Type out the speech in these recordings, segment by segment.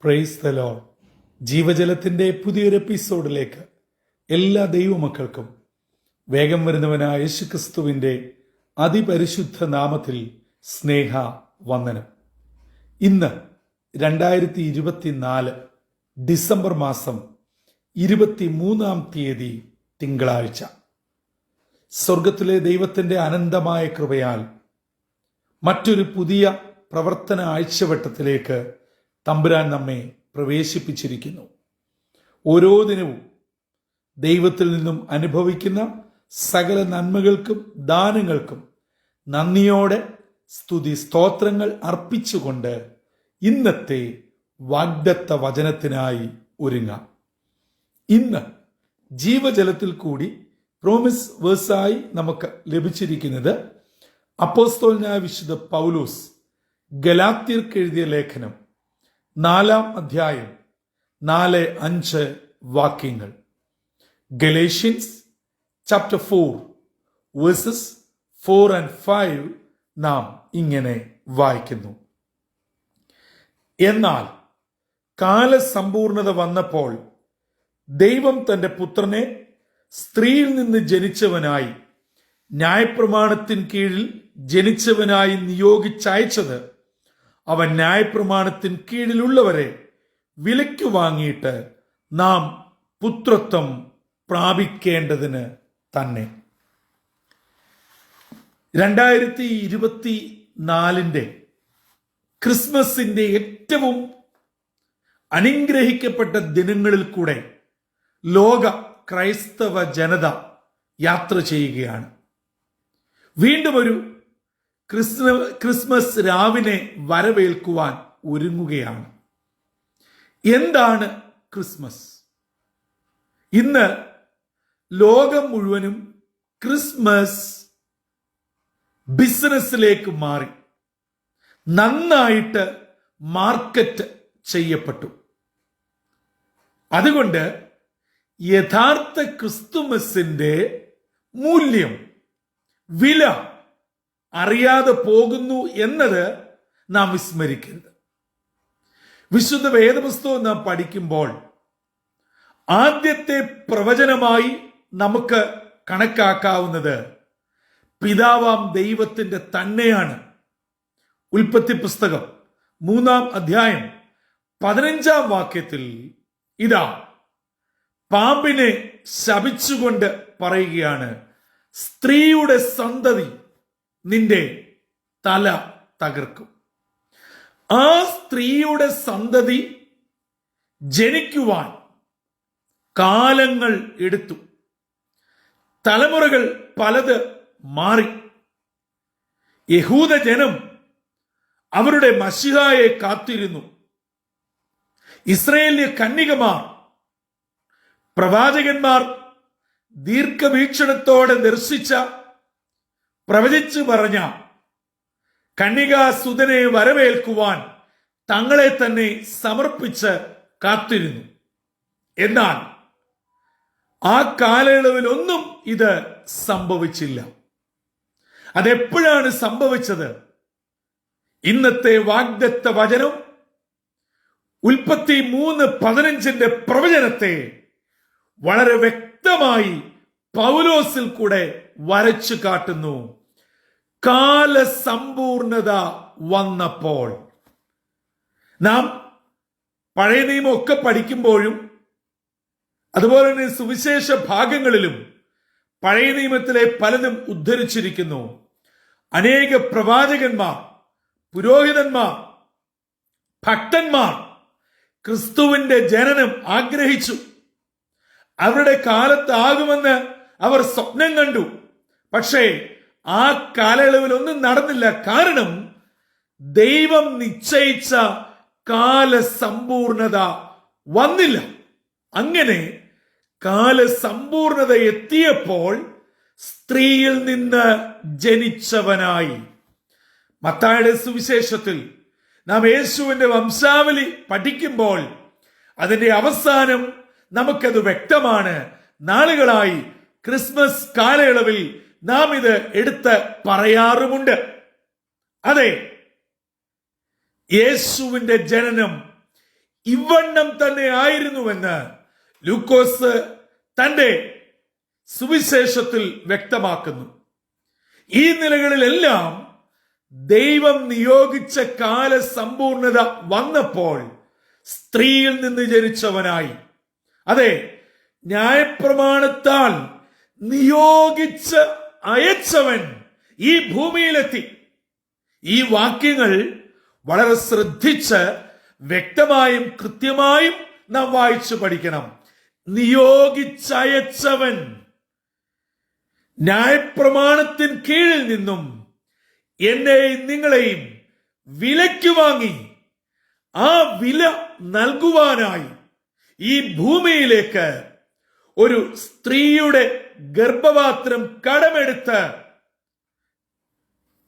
Praise the Lord. ജീവജലത്തിന്റെ പുതിയൊരു എപ്പിസോഡിലേക്ക് എല്ലാ ദൈവമക്കൾക്കും വേഗം വരുന്നവനായ യേശുക്രിസ്തുവിന്റെ അതിപരിശുദ്ധ നാമത്തിൽ സ്നേഹ വന്ദനം. ഇന്ന് 2024 ഡിസംബർ മാസം 23-ാം തീയതി തിങ്കളാഴ്ച. സ്വർഗത്തിലെ ദൈവത്തിന്റെ അനന്തമായ കൃപയാൽ മറ്റൊരു പുതിയ പ്രവർത്തന ആഴ്ചവട്ടത്തിലേക്ക് തമ്പുരാൻ നമ്മെ പ്രവേശിപ്പിച്ചിരിക്കുന്നു. ഓരോ ദിനവും ദൈവത്തിൽ നിന്നും അനുഭവിക്കുന്ന സകല നന്മകൾക്കും ദാനങ്ങൾക്കും നന്ദിയോടെ സ്തുതി സ്തോത്രങ്ങൾ അർപ്പിച്ചുകൊണ്ട് ഇന്നത്തെ വാഗ്ദത്ത വചനത്തിനായി ഒരുങ്ങാം. ഇന്ന് ജീവജലത്തിൽ കൂടി പ്രോമിസ് വേഴ്സായി നമുക്ക് ലഭിച്ചിരിക്കുന്നത് അപ്പോസ്തലനായ വിശുദ്ധ പൗലോസ് ഗലാത്യർക്ക് എഴുതിയ ലേഖനം 4-ാം അധ്യായം 4-5 വാക്യങ്ങൾ. ഗലേഷ്യൻസ് ചാപ്റ്റർ 4 വേഴ്സസ് 4 and 5 നാം ഇങ്ങനെ വായിക്കുന്നു. എന്നാൽ കാലസമ്പൂർണത വന്നപ്പോൾ ദൈവം തന്റെ പുത്രനെ സ്ത്രീയിൽ നിന്ന് ജനിച്ചവനായി ന്യായപ്രമാണത്തിൻ കീഴിൽ ജനിച്ചവനായി നിയോഗിച്ചയച്ചത് അവൻ ന്യായപ്രമാണത്തിൻ കീഴിലുള്ളവരെ വിലയ്ക്ക് വാങ്ങിയിട്ട് നാം പുത്രത്വം പ്രാപിക്കേണ്ടതിന് തന്നെ. 2024 ക്രിസ്മസിന്റെ ഏറ്റവും അനുഗ്രഹിക്കപ്പെട്ട ദിനങ്ങളിൽ കൂടെ ലോക ക്രൈസ്തവ ജനത യാത്ര ചെയ്യുകയാണ്. വീണ്ടും ഒരു ക്രിസ്മസ് രാവിനെ വരവേൽക്കുവാൻ ഒരുങ്ങുകയാണ്. എന്താണ് ക്രിസ്മസ്? ഇന്ന് ലോകം മുഴുവനും ക്രിസ്മസ് ബിസിനസ്സിലേക്ക് മാറി നന്നായിട്ട് മാർക്കറ്റ് ചെയ്യപ്പെട്ടു. അതുകൊണ്ട് യഥാർത്ഥ ക്രിസ്തുമസിന്റെ മൂല്യം, വില അറിയാതെ പോകുന്നു എന്നത് നാം വിസ്മരിക്കരുത്. വിശുദ്ധ വേദപുസ്തകം നാം പഠിക്കുമ്പോൾ ആദ്യത്തെ പ്രവചനമായി നമുക്ക് കണക്കാക്കാവുന്നത് പിതാവാം ദൈവത്തിന്റെ തന്നെയാണ്. ഉൽപ്പത്തി പുസ്തകം 3-ാം അധ്യായം 15-ാം വാക്യത്തിൽ ഇതാ പാമ്പിനെ ശപിച്ചുകൊണ്ട് പറയുകയാണ്, സ്ത്രീയുടെ സന്തതി നിന്റെ തല തകർക്കും. ആ സ്ത്രീയുടെ സന്തതി ജനിക്കുവാൻ കാലങ്ങൾ എടുത്തു. തലമുറകൾ പലത് മാറി. യഹൂദ ജനം അവരുടെ മശിഹായെ കാത്തിരുന്നു. ഇസ്രായേലിലെ കന്യകമാർ, പ്രവാചകന്മാർ ദീർഘവീക്ഷണത്തോടെ ദർശിച്ച, പ്രവചിച്ചു പറഞ്ഞ കന്യകാസുതനെ വരവേൽക്കുവാൻ തങ്ങളെ തന്നെ സമർപ്പിച്ച് കാത്തിരുന്നു. എന്നാൽ ആ കാലയളവിലൊന്നും ഇത് സംഭവിച്ചില്ല. അതെപ്പോഴാണ് സംഭവിച്ചത്? ഇന്നത്തെ വാഗ്ദത്ത വചനം ഉൽപ്പത്തി 3:15 പ്രവചനത്തെ വളരെ വ്യക്തമായി പൗലോസിൽ കൂടെ വരച്ചു കാട്ടുന്നു. കാലസമ്പൂർണത വന്നപ്പോൾ. നാം പഴയ നിയമമൊക്കെ പഠിക്കുമ്പോഴും അതുപോലെ തന്നെ സുവിശേഷ ഭാഗങ്ങളിലും പഴയ നിയമത്തിലെ പലതും ഉദ്ധരിച്ചിരിക്കുന്നു. അനേക പ്രവാചകന്മാർ, പുരോഹിതന്മാർ, ഭക്തന്മാർ ക്രിസ്തുവിന്റെ ജനനം ആഗ്രഹിച്ചു. അവരുടെ കാലത്താകുമെന്ന് അവർ സ്വപ്നം കണ്ടു. പക്ഷേ ആ കാലയളവിൽ ഒന്നും നടന്നില്ല. കാരണം ദൈവം നിശ്ചയിച്ച കാലസമ്പൂർണത വന്നില്ല. അങ്ങനെ കാലസമ്പൂർണത എത്തിയപ്പോൾ സ്ത്രീയിൽ നിന്ന് ജനിച്ചവനായി. മത്തായിയുടെ സുവിശേഷത്തിൽ നാം യേശുവിന്റെ വംശാവലി പഠിക്കുമ്പോൾ അതിന്റെ അവസാനം നമുക്കത് വ്യക്തമാണ്. നാളുകളായി ക്രിസ്മസ് കാലയളവിൽ നാം ഇത് എടുത്ത് പറയാറുമുണ്ട്. അതെ, യേശുവിന്റെ ജനനം ഇവണ്ണം തന്നെ ആയിരുന്നുവെന്ന് ലൂക്കോസ് തന്റെ സുവിശേഷത്തിൽ വ്യക്തമാക്കുന്നു. ഈ നിലകളിലെല്ലാം ദൈവം നിയോഗിച്ച കാലസമ്പൂർണത വന്നപ്പോൾ സ്ത്രീയിൽ നിന്ന് ജനിച്ചവനായി, അതെ, ന്യായപ്രമാണത്താൽ നിയോഗിച്ച് അയച്ചവൻ ഈ ഭൂമിയിലെത്തി. ഈ വാക്യങ്ങൾ വളരെ ശ്രദ്ധിച്ച് വ്യക്തമായും കൃത്യമായും നാം വായിച്ചു പഠിക്കണം. നിയോഗിച്ചയച്ചവൻ ന്യായപ്രമാണത്തിൻ കീഴിൽ നിന്നും എന്നെയും നിങ്ങളെയും വിലയ്ക്ക് വാങ്ങി ആ വില നൽകുവാനായി ഈ ഭൂമിയിലേക്ക് ഒരു സ്ത്രീയുടെ ഗർഭപാത്രം കടമെടുത്ത്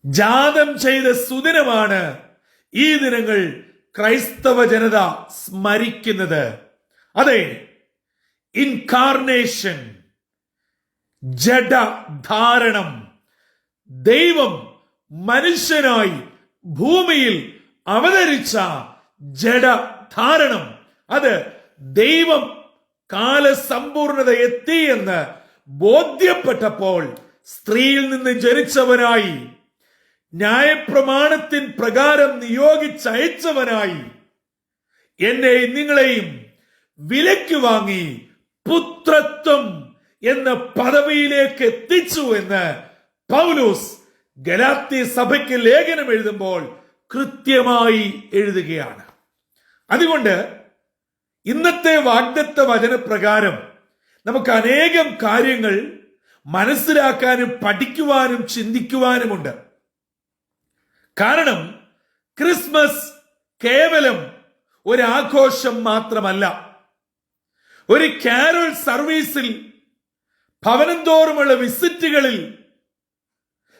ജാതം ചെയ്ത സുദിനമാണ് ഈ ദിനങ്ങൾ ക്രൈസ്തവ ജനത സ്മരിക്കുന്നത്. അതെ, ഇൻകാർണേഷൻ, ജഡധാരണം. ദൈവം മനുഷ്യനായി ഭൂമിയിൽ അവതരിച്ച ജഡധാരണം, അത് ദൈവം കാലസമ്പൂർണത എത്തി എന്ന് ബോധ്യപ്പെട്ടപ്പോൾ സ്ത്രീയിൽ നിന്ന് ജനിച്ചവനായി, ന്യായപ്രമാണത്തിൻ പ്രകാരം നിയോഗിച്ചയച്ചവനായി എന്നെയും നിങ്ങളെയും വിലയ്ക്ക് വാങ്ങി പുത്രത്വം എന്ന പദവിയിലേക്ക് എത്തിച്ചു എന്ന് പൗലോസ് ഗലാത്യ സഭയ്ക്ക് ലേഖനം എഴുതുമ്പോൾ കൃത്യമായി എഴുതുകയാണ്. അതുകൊണ്ട് ഇന്നത്തെ വാഗ്ദത്ത വചനപ്രകാരം നമുക്ക് അനേകം കാര്യങ്ങൾ മനസ്സിലാക്കാനും പഠിക്കുവാനും ചിന്തിക്കുവാനുമുണ്ട്. കാരണം ക്രിസ്മസ് കേവലം ഒരു ആഘോഷം മാത്രമല്ല. ഒരു കാരോൾ സർവീസിൽ, ഭവനം തോറുമുള്ള വിസിറ്റുകളിൽ,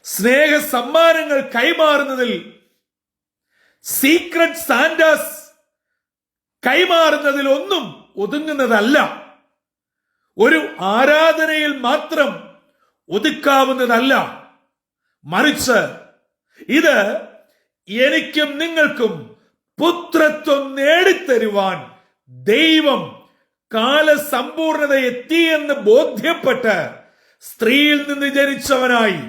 സ്നേഹ സമ്മാനങ്ങൾ കൈമാറുന്നതിൽ, സീക്രട്ട് സാന്റാസ് കൈമാറുന്നതിൽ ഒന്നും ഒതുങ്ങുന്നതല്ല. ഒരു ആരാധനയിൽ മാത്രം ഒതുക്കാവുന്നതല്ല. മറിച്ച് ഇത് എനിക്കും നിങ്ങൾക്കും പുത്രത്വം നേടിത്തരുവാൻ ദൈവം കാലസമ്പൂർണത എത്തിയെന്ന് ബോധ്യപ്പെട്ട് സ്ത്രീയിൽ നിന്ന് ജനിച്ചവനായി,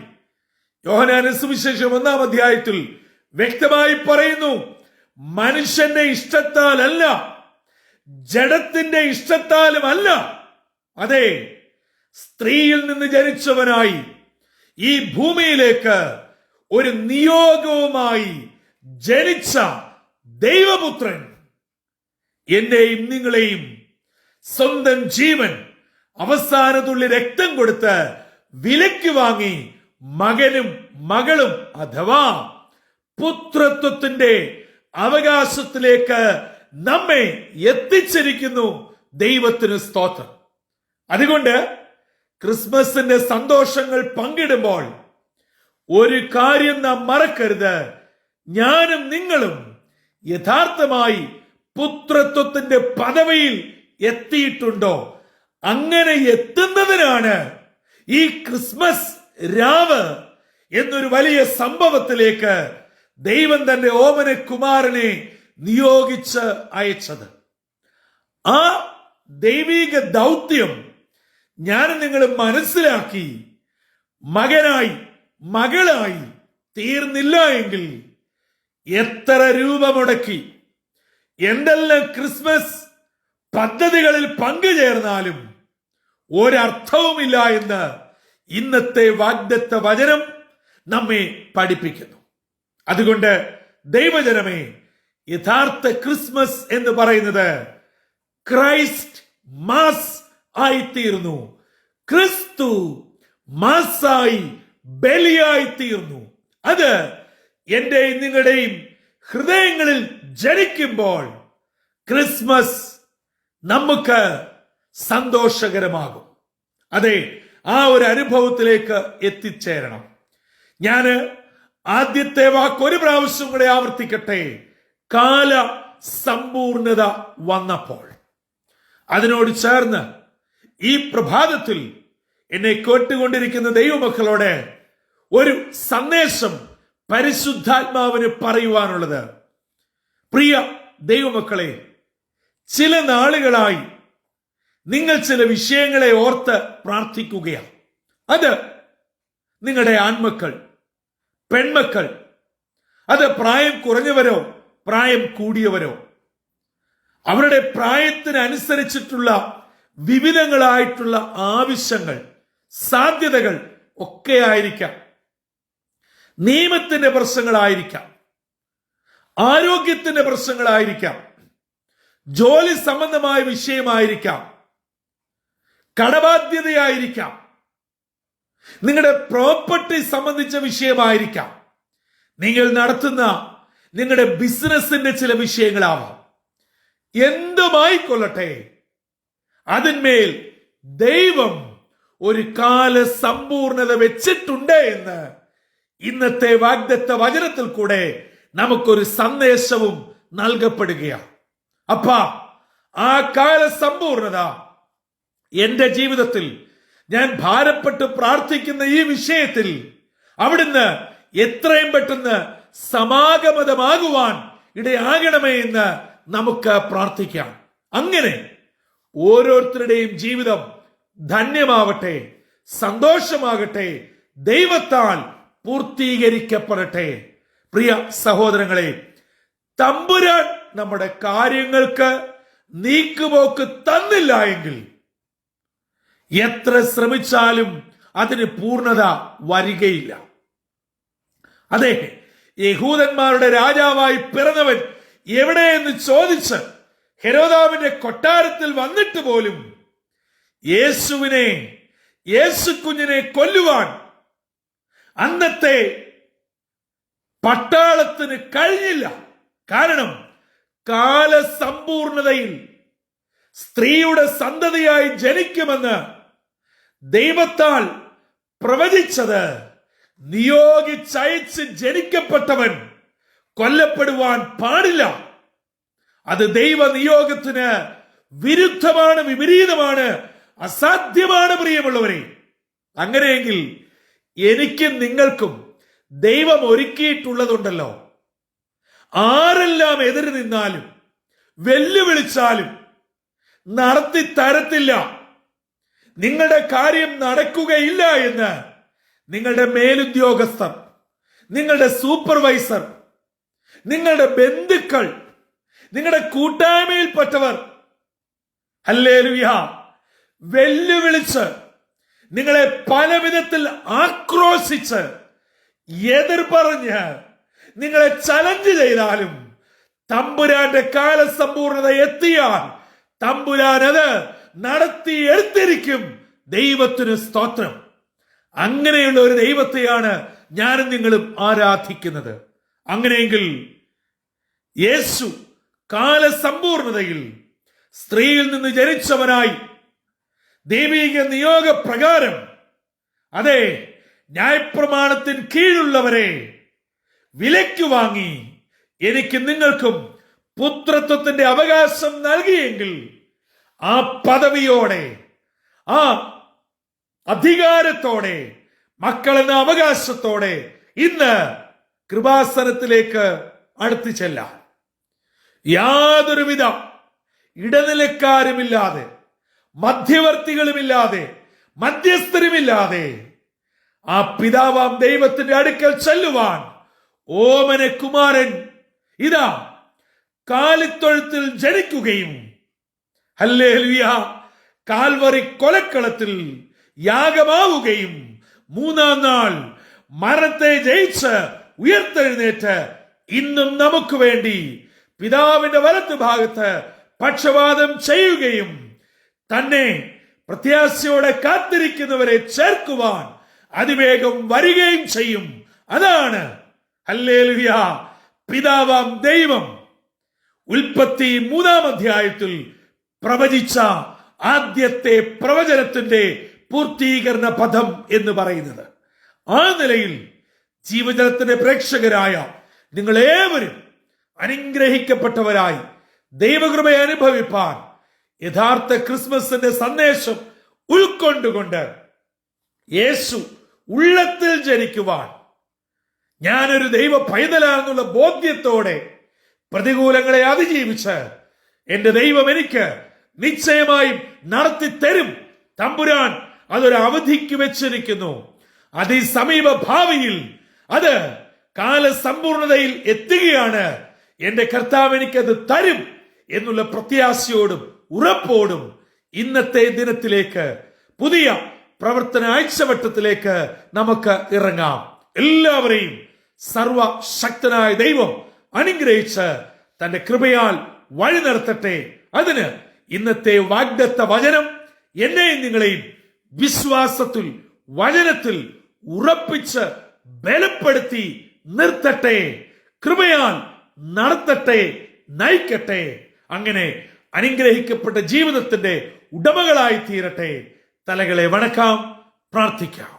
യോഹന്നാന്റെ സുവിശേഷം 1-ാം അധ്യായത്തിൽ വ്യക്തമായി പറയുന്നു, മനുഷ്യന്റെ ഇഷ്ടത്താലല്ല, ജഡത്തിന്റെ ഇഷ്ടത്താലുമല്ല, അതെ, സ്ത്രീയിൽ നിന്ന് ജനിച്ചവനായി ഈ ഭൂമിയിലേക്ക് ഒരു നിയോഗവുമായി ജനിച്ച ദൈവപുത്രൻ എന്നെയും നിങ്ങളെയും സ്വന്തം ജീവൻ അവസാനത്തുള്ളി രക്തം കൊടുത്ത് വിലയ്ക്ക് വാങ്ങി മകനും മകളും അഥവാ പുത്രത്വത്തിന്റെ അവകാശത്തിലേക്ക് നമ്മെ എത്തിച്ചിരിക്കുന്നു. ദൈവത്തിന് സ്തോത്രം. അതുകൊണ്ട് ക്രിസ്മസിന്റെ സന്തോഷങ്ങൾ പങ്കിടുമ്പോൾ ഒരു കാര്യം നാം മറക്കരുത്, ഞാനും നിങ്ങളും യഥാർത്ഥമായി പുത്രത്വത്തിന്റെ പദവിയിൽ എത്തിയിട്ടുണ്ടോ? അങ്ങനെ എത്തുന്നതിനാണ് ഈ ക്രിസ്മസ് രാവ് എന്നൊരു വലിയ സംഭവത്തിലേക്ക് ദൈവം തന്റെ ഓമന കുമാരനെ നിയോഗിച്ച് അയച്ചത്. ആ ദൈവിക ദൗത്യം ഞാൻ നിങ്ങൾ മനസ്സിലാക്കി മകനായി മകളായി തീർന്നില്ല എങ്കിൽ എത്ര രൂപ മുടക്കി എന്തെല്ലാം ക്രിസ്മസ് പദ്ധതികളിൽ പങ്കുചേർന്നാലും ഒരർത്ഥവുമില്ല എന്ന് ഇന്നത്തെ വാഗ്ദത്ത വചനം നമ്മെ പഠിപ്പിക്കുന്നു. അതുകൊണ്ട് ദൈവജനമേ, യഥാർത്ഥ ക്രിസ്മസ് എന്ന് പറയുന്നത് ക്രൈസ്റ്റ് മാസ് ആയിത്തീർന്നു. ക്രിസ്തു മാസായി ബലിയായി തീർന്നു. അത് എന്റെയും നിങ്ങളുടെയും ഹൃദയങ്ങളിൽ ജനിക്കുമ്പോൾ ക്രിസ്മസ് നമുക്ക് സന്തോഷകരമാകും. അതെ, ആ ഒരു അനുഭവത്തിലേക്ക് എത്തിച്ചേരണം. ഞാന് ആദ്യത്തെ വാക്ക് ഒരു പ്രാവശ്യം കൂടെ ആവർത്തിക്കട്ടെ. കാല സമ്പൂർണത വന്നപ്പോൾ. അതിനോട് ചേർന്ന് ഈ പ്രഭാതത്തിൽ എന്നെ കേട്ടുകൊണ്ടിരിക്കുന്ന ദൈവമക്കളോട് ഒരു സന്ദേശം പരിശുദ്ധാത്മാവിന് പറയുവാനുള്ളത്. പ്രിയ ദൈവമക്കളെ, ചില നാളുകളായി നിങ്ങൾ ചില വിഷയങ്ങളെ ഓർത്ത് പ്രാർത്ഥിക്കുകയാണ്. അത് നിങ്ങളുടെ ആൺമക്കൾ, പെൺമക്കൾ, അത് പ്രായം കുറഞ്ഞവരോ പ്രായം കൂടിയവരോ, അവരുടെ പ്രായത്തിനനുസരിച്ചിട്ടുള്ള വിവിധങ്ങളായിട്ടുള്ള ആവശ്യങ്ങൾ, സാധ്യതകൾ ഒക്കെ ആയിരിക്കാം. നിയമത്തിന്റെ പ്രശ്നങ്ങളായിരിക്കാം, ആരോഗ്യത്തിന്റെ പ്രശ്നങ്ങളായിരിക്കാം, ജോലി സംബന്ധമായ വിഷയമായിരിക്കാം, കടബാധ്യതയായിരിക്കാം, നിങ്ങളുടെ പ്രോപ്പർട്ടി സംബന്ധിച്ച വിഷയമായിരിക്കാം, നിങ്ങൾ നടത്തുന്ന നിങ്ങളുടെ ബിസിനസിന്റെ ചില വിഷയങ്ങളാവാം. എന്തുമായിക്കൊള്ളട്ടെ, അതിന്മേൽ ദൈവം ഒരു കാല സമ്പൂർണത വെച്ചിട്ടുണ്ട് എന്ന് ഇന്നത്തെ വാഗ്ദത്ത വചനത്തിൽ കൂടെ നമുക്കൊരു സന്ദേശവും നൽകപ്പെടുകയാണ്. അപ്പാ, ആ കാല സമ്പൂർണത എന്റെ ജീവിതത്തിൽ ഞാൻ ഭാരപ്പെട്ട് പ്രാർത്ഥിക്കുന്ന ഈ വിഷയത്തിൽ അവിടുന്ന് എത്രയും പെട്ടെന്ന് സമാഗമതമാകുവാൻ ഇടയാകണമേ എന്ന് നമുക്ക് പ്രാർത്ഥിക്കാം. അങ്ങനെ ഓരോരുത്തരുടെയും ജീവിതം ധന്യമാവട്ടെ, സന്തോഷമാകട്ടെ, ദൈവത്താൽ പൂർത്തീകരിക്കപ്പെടട്ടെ. പ്രിയ സഹോദരങ്ങളെ, തമ്പുരാൻ നമ്മുടെ കാര്യങ്ങൾക്ക് നീക്കുപോക്ക് തന്നില്ല എങ്കിൽ എത്ര ശ്രമിച്ചാലും അതിന് പൂർണ്ണത വരികയില്ല. അതെ, യഹൂദന്മാരുടെ രാജാവായി പിറന്നവൻ എവിടെയെന്ന് ചോദിച്ച് ഹെരോദാവിന്റെ കൊട്ടാരത്തിൽ വന്നിട്ട് പോലും യേശു കുഞ്ഞിനെ കൊല്ലുവാൻ അന്നത്തെ പട്ടാളത്തിന് കഴിഞ്ഞില്ല. കാരണം കാലസമ്പൂർണതയിൽ സ്ത്രീയുടെ സന്തതിയായി ജനിക്കുമെന്ന് ദൈവത്താൽ പ്രവചിച്ചത്, നിയോഗിച്ചയച്ച് ജനിക്കപ്പെട്ടവൻ കൊല്ലപ്പെടുവാൻ പാടില്ല. അത് ദൈവ നിയോഗത്തിന് വിരുദ്ധമാണ്, വിപരീതമാണ്, അസാധ്യമാണ്. പ്രിയമുള്ളവരെ, അങ്ങനെയെങ്കിൽ എനിക്കും നിങ്ങൾക്കും ദൈവം ഒരുക്കിയിട്ടുള്ളതുണ്ടല്ലോ. ആരെല്ലാം എതിര് നിന്നാലും വെല്ലുവിളിച്ചാലും നടത്തി തരത്തില്ല, നിങ്ങളുടെ കാര്യം നടക്കുകയില്ല എന്ന് നിങ്ങളുടെ മേലുദ്യോഗസ്ഥർ, നിങ്ങളുടെ സൂപ്പർവൈസർ, നിങ്ങളുടെ ബന്ധുക്കൾ, നിങ്ങളുടെ കൂട്ടായ്മയിൽപ്പെട്ടവർ ഹല്ലേലൂയ വെല്ലുവിളിച്ച് നിങ്ങളെ പല വിധത്തിൽ ആക്രോശിച്ച് എതിർ പറഞ്ഞ് നിങ്ങളെ ചലഞ്ച് ചെയ്താലും തമ്പുരാന്റെ കാലസമ്പൂർണത എത്തിയാൽ തമ്പുരാൻ അത് നടത്തി എടുത്തിരിക്കും. ദൈവത്തിന് സ്തോത്രം. അങ്ങനെയുള്ള ഒരു ദൈവത്തെയാണ് ഞാനും നിങ്ങളും ആരാധിക്കുന്നത്. അങ്ങനെയെങ്കിൽ യേശു കാലസമ്പൂർണതയിൽ സ്ത്രീയിൽ നിന്ന് ജനിച്ചവനായി ദൈവിക നിയോഗ പ്രകാരം, അതെ, ന്യായപ്രമാണത്തിന് കീഴുള്ളവരെ വിലയ്ക്ക് വാങ്ങി എനിക്ക് നിങ്ങൾക്കും പുത്രത്വത്തിന്റെ അവകാശം നൽകിയെങ്കിൽ ആ പദവിയോടെ, ആ അധികാരത്തോടെ, മക്കളെന്ന അവകാശത്തോടെ ഇന്ന് കൃപാസനത്തിലേക്ക് അടുത്തു ചെല്ലാം. യാതൊരുവിധ ഇടനിലക്കാരുമില്ലാതെ, മധ്യവർത്തികളുമില്ലാതെ, മധ്യസ്ഥരുമില്ലാതെ ആ പിതാവാം ദൈവത്തിന്റെ അടുക്കൽ ചെല്ലുവാൻ ഓമന കുമാരൻ ഇതാ കാലിത്തൊഴുത്തിൽ ജനിക്കുകയും ഹല്ലേലൂയ കാൽവറി കൊലക്കളത്തിൽ യാഗമാവുകയും മൂന്നാം നാൾ മരണത്തെ ജയിച്ച് ഉയർത്തെഴുന്നേറ്റ് ഇന്നും നമുക്ക് വേണ്ടി പിതാവിന്റെ വലത്ത് ഭാഗത്ത് പക്ഷവാദം ചെയ്യുകയും തന്നെ പ്രത്യാശയോടെ കാത്തിരിക്കുന്നവരെ ചേർക്കുവാൻ അതിവേഗം വരികയും ചെയ്യും. അതാണ് ഹല്ലേലൂയ പിതാവാം ദൈവം ഉൽപ്പത്തി 3-ാം അധ്യായത്തിൽ പ്രവചിച്ച ആദ്യത്തെ പ്രവചനത്തിന്റെ പൂർത്തീകരണ പദം എന്ന് പറയുന്നത്. ആ നിലയിൽ ജീവജലത്തിന്റെ പ്രേക്ഷകരായ നിങ്ങളേവരും അനുഗ്രഹിക്കപ്പെട്ടവരായി ദൈവകൃപയെ അനുഭവിപ്പാൻ യഥാർത്ഥ ക്രിസ്മസിന്റെ സന്ദേശം ഉൾക്കൊണ്ടുകൊണ്ട് യേശു ഉള്ളത്തിൽ ജനിക്കുവാൻ ഞാനൊരു ദൈവ പൈതലാണെന്നുള്ള ബോധ്യത്തോടെ പ്രതികൂലങ്ങളെ അതിജീവിച്ച് എന്റെ ദൈവം എനിക്ക് നിശ്ചയമായും നടത്തി തരും. തമ്പുരാൻ അതൊരു അവധിക്ക് വെച്ചിരിക്കുന്നു. അതിസമീപ ഭാവിയിൽ അത് കാലസമ്പൂർണതയിൽ എത്തുകയാണ്. എന്റെ കർത്താവ് എനിക്കത് തരും എന്നുള്ള പ്രത്യാശയോടും ഉറപ്പോടും ഇന്നത്തെ ദിനത്തിലേക്ക്, പുതിയ പ്രവർത്തന ആഴ്ചവട്ടത്തിലേക്ക് നമുക്ക് ഇറങ്ങാം. എല്ലാവരെയും സർവശക്തനായ ദൈവം അനുഗ്രഹിച്ച് തന്റെ കൃപയാൽ വഴി നടത്തട്ടെ. അതിന് ഇന്നത്തെ വാഗ്ദത്ത വചനം എന്നെയും നിങ്ങളെയും വിശ്വാസത്തിൽ, വചനത്തിൽ ഉറപ്പിച്ച് ബലപ്പെടുത്തി നിർത്തട്ടെ, കൃപയാൽ നടത്തട്ടെ, നയിക്കട്ടെ. അങ്ങനെ അനുഗ്രഹിക്കപ്പെട്ട ജീവിതത്തിന്റെ ഉടമകളായി തീരട്ടെ. തലകളെ വണക്കാം, പ്രാർത്ഥിക്കാം.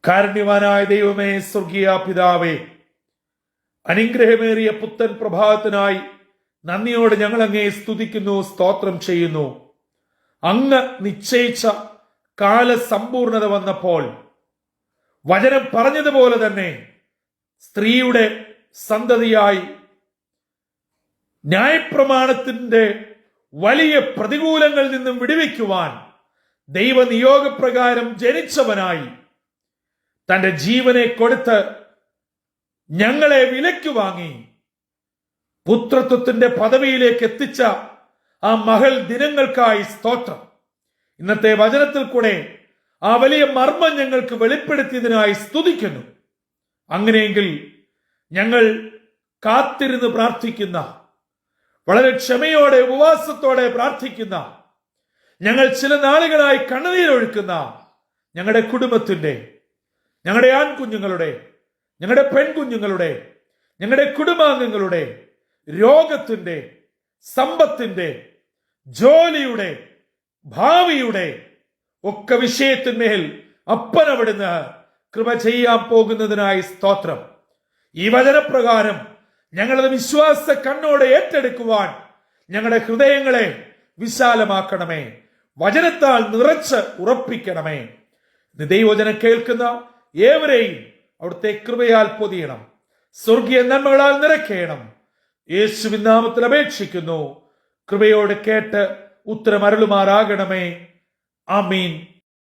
കാരുണ്യവാനായ ദൈവമേ, സ്വർഗീയ പിതാവേ, അനുഗ്രഹമേറിയ പുത്തൻ പ്രഭാതത്തിനായി നന്ദിയോടെ ഞങ്ങൾ അങ്ങയെ സ്തുതിക്കുന്നു, സ്തോത്രം ചെയ്യുന്നു. അങ്ങ് നിശ്ചയിച്ച കാലസമ്പൂർണത വന്നപ്പോൾ വചനം പറഞ്ഞതുപോലെ തന്നെ സ്ത്രീയുടെ സന്തതിയായി ന്യായപ്രമാണത്തിന്റെ വലിയ പ്രതികൂലങ്ങളിൽ നിന്നും വിടുവിക്കുവാൻ ദൈവനിയോഗപ്രകാരം ജനിച്ചവനായി തന്റെ ജീവനെ കൊടുത്ത് ഞങ്ങളെ വിലയ്ക്ക് വാങ്ങി പുത്രത്വത്തിന്റെ പദവിയിലേക്ക് എത്തിച്ച ആ മഹൽ ദിനങ്ങൾക്കായി സ്തോത്രം. ഇന്നത്തെ വചനത്തിൽ കൂടെ ആ വലിയ മർമ്മം ഞങ്ങൾക്ക് വെളിപ്പെടുത്തിയതിനായി സ്തുതിക്കുന്നു. അങ്ങനെയെങ്കിൽ ഞങ്ങൾ കാത്തിരുന്ന് പ്രാർത്ഥിക്കുന്ന, വളരെ ക്ഷമയോടെ ഉപവാസത്തോടെ പ്രാർത്ഥിക്കുന്ന, ഞങ്ങൾ ചില നാളുകളായി കണ്ണുനീരൊഴുക്കുന്ന ഞങ്ങളുടെ കുടുംബത്തിന്റെ, ഞങ്ങളുടെ ആൺകുഞ്ഞുങ്ങളുടെ, ഞങ്ങളുടെ പെൺകുഞ്ഞുങ്ങളുടെ, ഞങ്ങളുടെ കുടുംബാംഗങ്ങളുടെ രോഗത്തിന്റെ, സമ്പത്തിന്റെ, ജോലിയുടെ, ഭാവിയുടെ ഒക്കെ വിഷയത്തിന്മേൽ അപ്പനവിടുന്ന് കൃപ ചെയ്യാൻ പോകുന്നതിനായി സ്തോത്രം. ഈ വചനപ്രകാരം ഞങ്ങളത് വിശ്വാസ കണ്ണോടെ ഏറ്റെടുക്കുവാൻ ഞങ്ങളുടെ ഹൃദയങ്ങളെ വിശാലമാക്കണമേ, വചനത്താൽ നിറച്ച് ഉറപ്പിക്കണമേ. ദൈവവചനം കേൾക്കുന്ന ഏവരെയും അവിടുത്തെ കൃപയാൽ പൊതിയണം, സ്വർഗീയ നന്മകളാൽ നിറയ്ക്കണം. യേശുവിൻ നാമത്തിൽ അപേക്ഷിക്കുന്നു. കൃപയോടെ കേട്ട് ഉത്തരമരുളുമാറാകണമേ. ആമീൻ.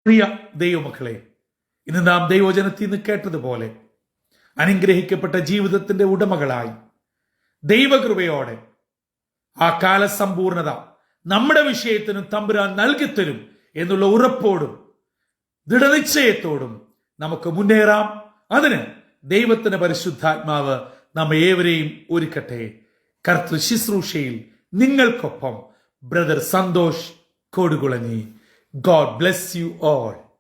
പ്രിയ ദൈവമക്കളെ, ഇന്ന് നാം ദൈവവചനത്തിൽ നിന്ന് കേട്ടതുപോലെ അനുഗ്രഹിക്കപ്പെട്ട ജീവിതത്തിന്റെ ഉടമകളായി ദൈവകൃപയോടെ ആ കാലസമ്പൂർണത നമ്മുടെ വിഷയത്തിനും തമ്പുരാൻ നൽകിത്തരും എന്നുള്ള ഉറപ്പോടും ദൃഢനിശ്ചയത്തോടും നമുക്ക് മുന്നേറാം. അതിന് ദൈവത്തിന്റെ പരിശുദ്ധാത്മാവ് നമ്മെ ഏവരെയും ഒരുക്കട്ടെ. കർത്തൃ ശുശ്രൂഷയിൽ നിങ്ങൾക്കൊപ്പം brother Santhosh Kodukulanji. God bless you all.